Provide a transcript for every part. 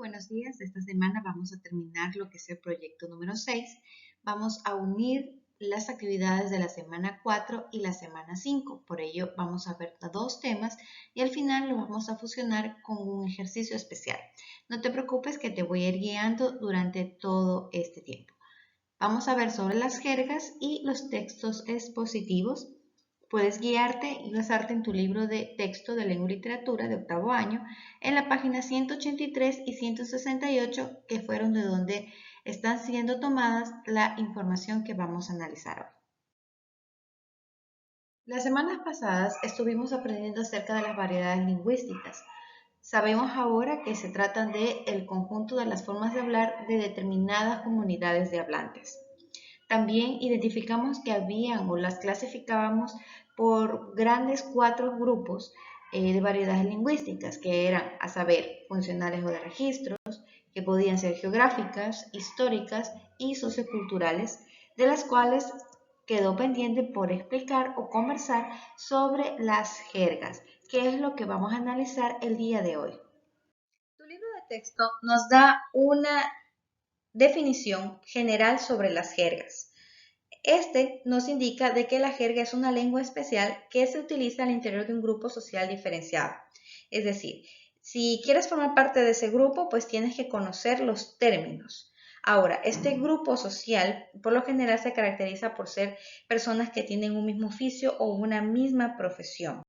buenos días. Esta semana vamos a terminar lo que es el proyecto número 6. Vamos a unir las actividades de la semana 4 y la semana 5. Por ello vamos a ver dos temas y al final lo vamos a fusionar con un ejercicio especial. No te preocupes que te voy a ir guiando durante todo este tiempo. Vamos a ver sobre las jergas y los textos expositivos. Puedes guiarte y basarte en tu libro de texto de lengua y literatura de octavo año en la página 183 y 168, que fueron de donde están siendo tomadas la información que vamos a analizar hoy. Las semanas pasadas estuvimos aprendiendo acerca de las variedades lingüísticas. Sabemos ahora que se tratan del conjunto de las formas de hablar de determinadas comunidades de hablantes. También identificamos que habían o las clasificábamos por grandes 4 grupos de variedades lingüísticas, que eran, a saber, funcionales o de registros, que podían ser geográficas, históricas y socioculturales, de las cuales quedó pendiente por explicar o conversar sobre las jergas, que es lo que vamos a analizar el día de hoy. Tu libro de texto nos da una definición general sobre las jergas. Este nos indica de que la jerga es una lengua especial que se utiliza al interior de un grupo social diferenciado. Es decir, si quieres formar parte de ese grupo, pues tienes que conocer los términos. Ahora, este grupo social por lo general se caracteriza por ser personas que tienen un mismo oficio o una misma profesión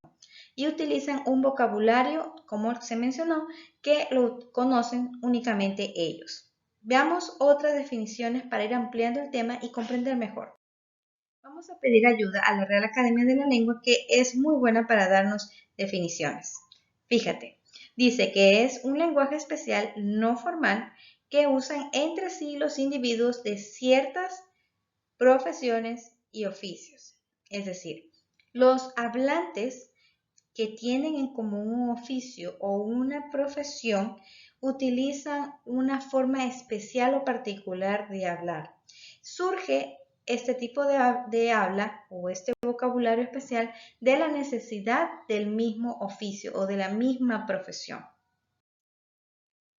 y utilizan un vocabulario, como se mencionó, que lo conocen únicamente ellos. Veamos otras definiciones para ir ampliando el tema y comprender mejor. Vamos a pedir ayuda a la Real Academia de la Lengua, que es muy buena para darnos definiciones. Fíjate, dice que es un lenguaje especial no formal que usan entre sí los individuos de ciertas profesiones y oficios. Es decir, los hablantes que tienen en común un oficio o una profesión utilizan una forma especial o particular de hablar. Surge este tipo de habla o este vocabulario especial de la necesidad del mismo oficio o de la misma profesión.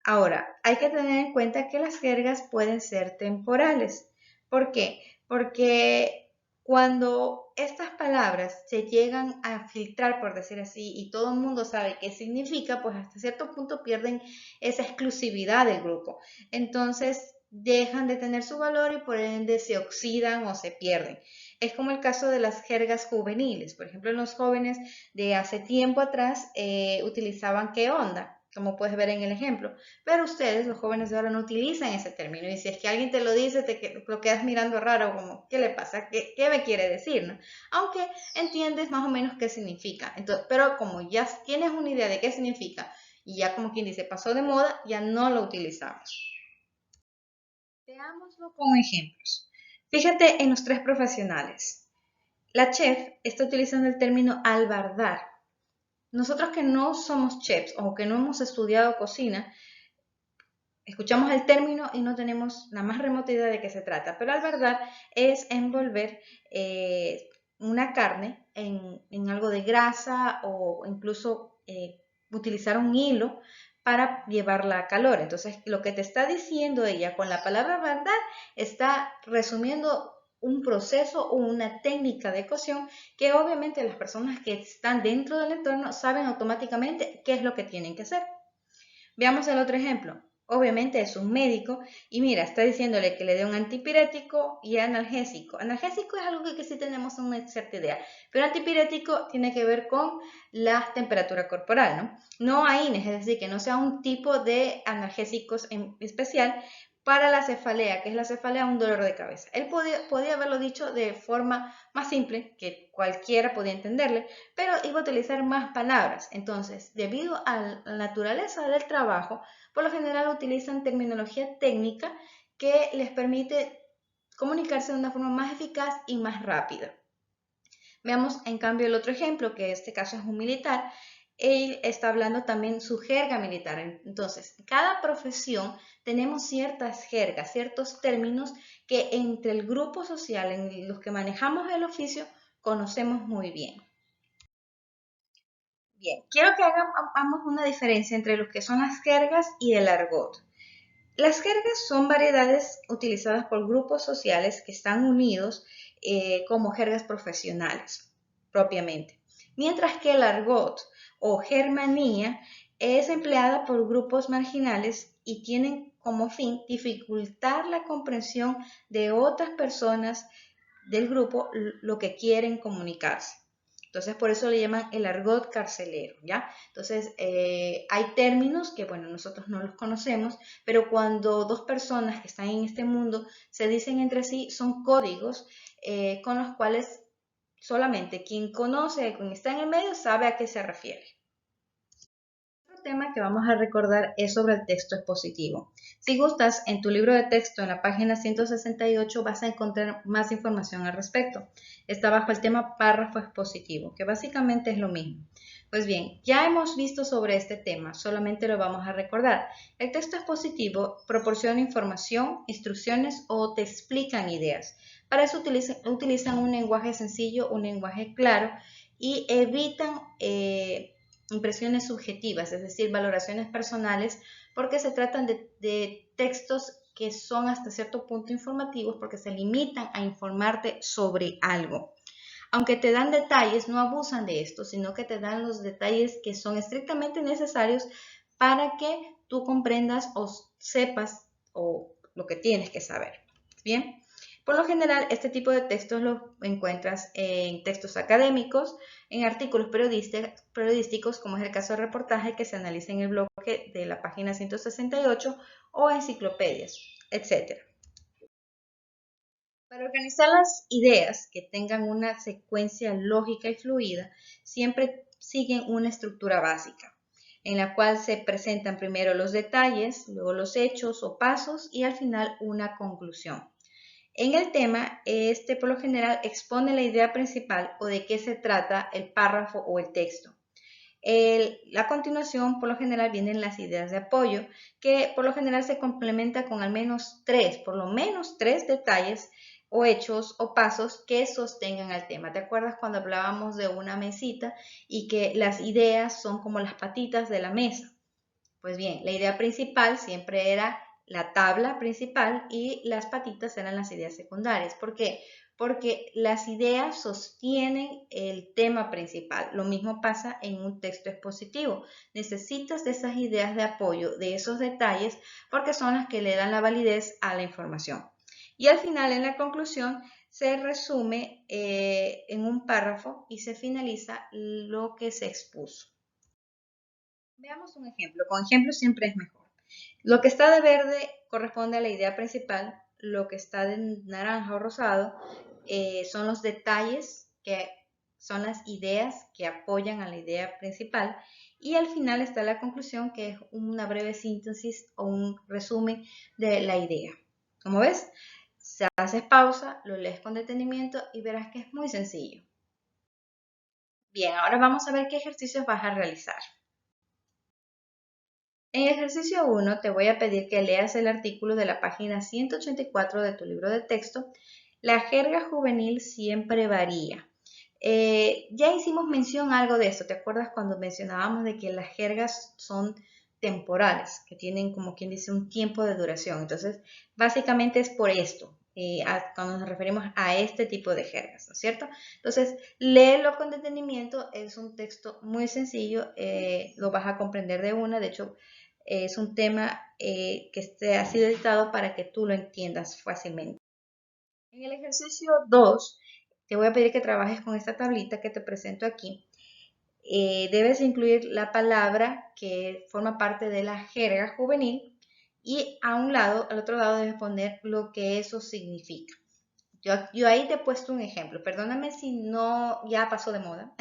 Ahora, hay que tener en cuenta que las jergas pueden ser temporales. ¿Por qué? Porque cuando estas palabras se llegan a filtrar, por decir así, y todo el mundo sabe qué significa, pues hasta cierto punto pierden esa exclusividad del grupo. Entonces, dejan de tener su valor y por ende se oxidan o se pierden. Es como el caso de las jergas juveniles. Por ejemplo, los jóvenes de hace tiempo atrás utilizaban ¿qué onda?, como puedes ver en el ejemplo. Pero ustedes, los jóvenes de ahora, no utilizan ese término. Y si es que alguien te lo dice, lo quedas mirando raro, como, ¿qué le pasa? ¿Qué me quiere decir? ¿No? Aunque entiendes más o menos qué significa. Entonces, pero como ya tienes una idea de qué significa, y ya como quien dice, pasó de moda, ya no lo utilizamos. Veámoslo con ejemplos. Fíjate en los 3 profesionales. La chef está utilizando el término albardar. Nosotros que no somos chefs o que no hemos estudiado cocina, escuchamos el término y no tenemos la más remota idea de qué se trata, pero albardar es envolver una carne en algo de grasa o incluso utilizar un hilo para llevarla a calor. Entonces, lo que te está diciendo ella con la palabra albardar está resumiendo un proceso o una técnica de cocción que obviamente las personas que están dentro del entorno saben automáticamente qué es lo que tienen que hacer. Veamos el otro ejemplo. Obviamente es un médico y mira, está diciéndole que le dé un antipirético y analgésico. Analgésico es algo que sí tenemos una cierta idea, pero antipirético tiene que ver con la temperatura corporal, ¿no? No AINES, es decir, que no sea un tipo de analgésicos en especial para la cefalea, que es la cefalea, un dolor de cabeza. Él podía haberlo dicho de forma más simple, que cualquiera podía entenderle, pero iba a utilizar más palabras. Entonces, debido a la naturaleza del trabajo, por lo general utilizan terminología técnica que les permite comunicarse de una forma más eficaz y más rápida. Veamos en cambio el otro ejemplo, que en este caso es un militar. Él está hablando también su jerga militar. Entonces, cada profesión tenemos ciertas jergas, ciertos términos que entre el grupo social en los que manejamos el oficio conocemos muy bien. Bien, quiero que hagamos una diferencia entre lo que son las jergas y el argot. Las jergas son variedades utilizadas por grupos sociales que están unidos como jergas profesionales, propiamente. Mientras que el argot o germanía es empleada por grupos marginales y tienen como fin dificultar la comprensión de otras personas del grupo lo que quieren comunicarse. Entonces, por eso le llaman el argot carcelero, ¿ya? Entonces, hay términos que, bueno, nosotros no los conocemos, pero cuando dos personas que están en este mundo se dicen entre sí, son códigos con los cuales solamente quien conoce, quien está en el medio, sabe a qué se refiere. Otro tema que vamos a recordar es sobre el texto expositivo. Si gustas, en tu libro de texto, en la página 168, vas a encontrar más información al respecto. Está bajo el tema párrafo expositivo, que básicamente es lo mismo. Pues bien, ya hemos visto sobre este tema, solamente lo vamos a recordar. El texto expositivo proporciona información, instrucciones o te explican ideas. Para eso utilizan un lenguaje sencillo, un lenguaje claro y evitan impresiones subjetivas, es decir, valoraciones personales, porque se tratan de textos que son hasta cierto punto informativos porque se limitan a informarte sobre algo. Aunque te dan detalles, no abusan de esto, sino que te dan los detalles que son estrictamente necesarios para que tú comprendas o sepas o lo que tienes que saber. Bien. Por lo general, este tipo de textos los encuentras en textos académicos, en artículos periodísticos, como es el caso de reportaje que se analiza en el bloque de la página 168, o enciclopedias, etc. Para organizar las ideas que tengan una secuencia lógica y fluida, siempre siguen una estructura básica, en la cual se presentan primero los detalles, luego los hechos o pasos y al final una conclusión. En el tema, por lo general expone la idea principal o de qué se trata el párrafo o el texto. La continuación, por lo general, vienen las ideas de apoyo, que por lo general se complementa con al menos por lo menos tres detalles o hechos o pasos que sostengan al tema. ¿Te acuerdas cuando hablábamos de una mesita y que las ideas son como las patitas de la mesa? Pues bien, la idea principal siempre era la tabla principal y las patitas eran las ideas secundarias. ¿Por qué? Porque las ideas sostienen el tema principal. Lo mismo pasa en un texto expositivo. Necesitas de esas ideas de apoyo, de esos detalles, porque son las que le dan la validez a la información. Y al final, en la conclusión, se resume en un párrafo y se finaliza lo que se expuso. Veamos un ejemplo. Con ejemplos siempre es mejor. Lo que está de verde corresponde a la idea principal. Lo que está de naranja o rosado son los detalles que son las ideas que apoyan a la idea principal. Y al final está la conclusión, que es una breve síntesis o un resumen de la idea. Como ves, haces pausa, lo lees con detenimiento y verás que es muy sencillo. Bien, ahora vamos a ver qué ejercicios vas a realizar. En ejercicio 1 te voy a pedir que leas el artículo de la página 184 de tu libro de texto. La jerga juvenil siempre varía. Ya hicimos mención algo de esto. ¿Te acuerdas cuando mencionábamos de que las jergas son temporales, que tienen, como quien dice, un tiempo de duración? Entonces, básicamente es por esto, cuando nos referimos a este tipo de jergas, ¿no es cierto? Entonces, léelo con detenimiento. Es un texto muy sencillo, lo vas a comprender de una. De hecho, es un tema que ha sido editado para que tú lo entiendas fácilmente. En el ejercicio 2, te voy a pedir que trabajes con esta tablita que te presento aquí. Debes incluir la palabra que forma parte de la jerga juvenil y al otro lado debes poner lo que eso significa. Yo ahí te he puesto un ejemplo. Perdóname si no ya pasó de moda,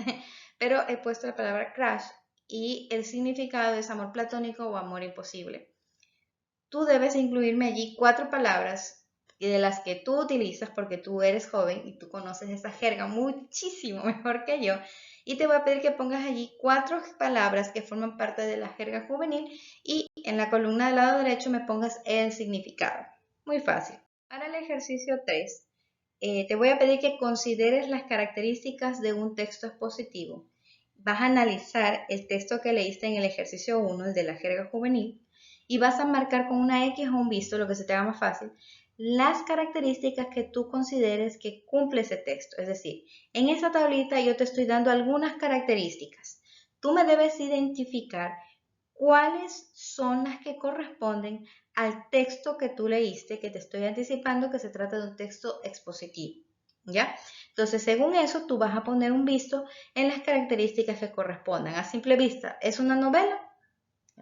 pero he puesto la palabra crush y el significado es amor platónico o amor imposible. Tú debes incluirme allí 4 palabras de las que tú utilizas porque tú eres joven y tú conoces esa jerga muchísimo mejor que yo. Y te voy a pedir que pongas allí 4 palabras que forman parte de la jerga juvenil y en la columna del lado derecho me pongas el significado. Muy fácil. Para el ejercicio 3, te voy a pedir que consideres las características de un texto expositivo. vas a analizar el texto que leíste en el ejercicio 1, el de la jerga juvenil, y vas a marcar con una X o un visto, lo que se te haga más fácil, las características que tú consideres que cumple ese texto. Es decir, en esa tablita yo te estoy dando algunas características. Tú me debes identificar cuáles son las que corresponden al texto que tú leíste, que te estoy anticipando que se trata de un texto expositivo, ¿ya? Entonces, según eso, tú vas a poner un visto en las características que correspondan. A simple vista, ¿es una novela?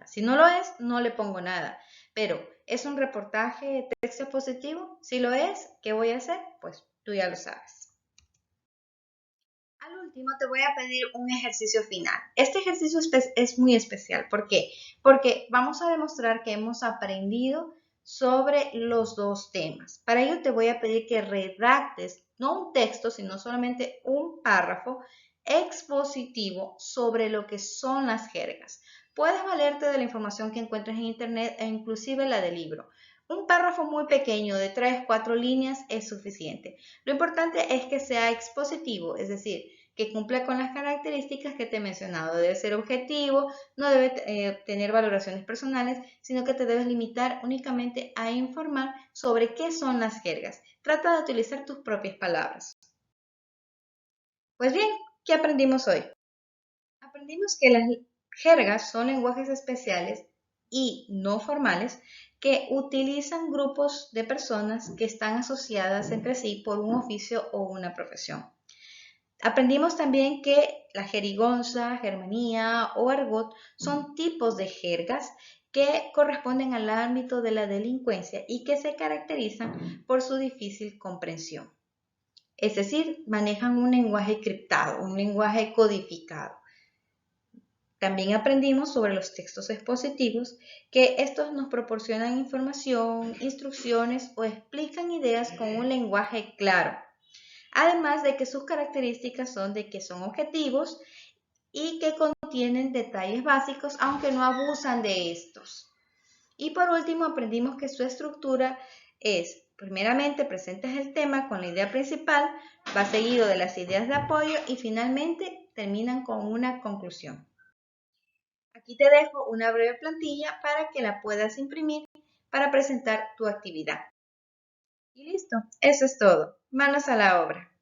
Si no lo es, no le pongo nada. Pero, ¿es un reportaje de texto expositivo? Si lo es, ¿qué voy a hacer? Pues tú ya lo sabes. Al último te voy a pedir un ejercicio final. Este ejercicio es muy especial. ¿Por qué? Porque vamos a demostrar que hemos aprendido sobre los dos temas. Para ello te voy a pedir que redactes no un texto, sino solamente un párrafo expositivo sobre lo que son las jergas. Puedes valerte de la información que encuentres en internet e inclusive la del libro. Un párrafo muy pequeño de 3, 4 líneas es suficiente. Lo importante es que sea expositivo, es decir, que cumpla con las características que te he mencionado. Debe ser objetivo, no debe tener valoraciones personales, sino que te debes limitar únicamente a informar sobre qué son las jergas. Trata de utilizar tus propias palabras. Pues bien, ¿qué aprendimos hoy? Aprendimos que las jergas son lenguajes especiales y no formales que utilizan grupos de personas que están asociadas entre sí por un oficio o una profesión. Aprendimos también que la jerigonza, germanía o argot son tipos de jergas que corresponden al ámbito de la delincuencia y que se caracterizan por su difícil comprensión. Es decir, manejan un lenguaje criptado, un lenguaje codificado. También aprendimos sobre los textos expositivos, que estos nos proporcionan información, instrucciones o explican ideas con un lenguaje claro. Además de que sus características son de que son objetivos y que contienen detalles básicos, aunque no abusan de estos. Y por último, aprendimos que su estructura es, primeramente, presentas el tema con la idea principal, va seguido de las ideas de apoyo y finalmente terminan con una conclusión. Aquí te dejo una breve plantilla para que la puedas imprimir para presentar tu actividad. Y listo, eso es todo. Manos a la obra.